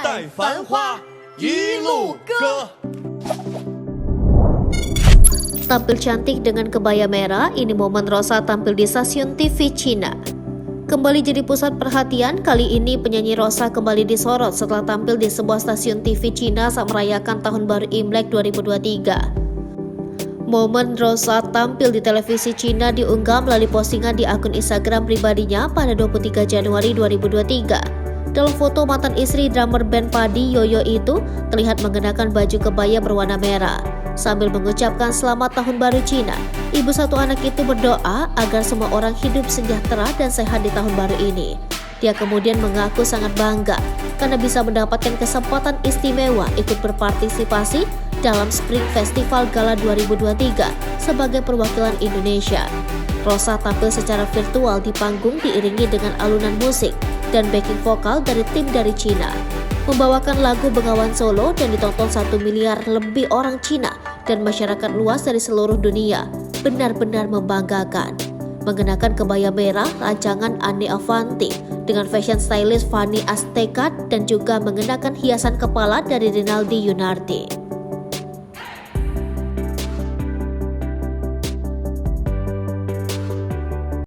代繁花，一路歌。 Tampil cantik dengan kebaya merah, ini momen Rosa tampil di stasiun TV Cina. Kembali jadi pusat perhatian, kali ini penyanyi Rosa kembali disorot setelah tampil di sebuah stasiun TV Cina saat merayakan Tahun Baru Imlek 2023. Momen Rosa tampil di televisi Cina diunggah melalui postingan di akun Instagram pribadinya pada 23 Januari 2023. Dalam foto, mantan istri drummer band Padi, Yoyo itu terlihat mengenakan baju kebaya berwarna merah. Sambil mengucapkan selamat Tahun Baru Cina, ibu satu anak itu berdoa agar semua orang hidup sejahtera dan sehat di tahun baru ini. Dia kemudian mengaku sangat bangga karena bisa mendapatkan kesempatan istimewa ikut berpartisipasi dalam Spring Festival Gala 2023 sebagai perwakilan Indonesia. Rosa tampil secara virtual di panggung diiringi dengan alunan musik dan backing vokal dari tim dari Cina. Membawakan lagu Bengawan Solo dan ditonton 1 miliar lebih orang Cina dan masyarakat luas dari seluruh dunia, benar-benar membanggakan. Mengenakan kebaya merah rancangan Anne Avanti dengan fashion stylist Fanny Astekat dan juga mengenakan hiasan kepala dari Rinaldi Yunardi.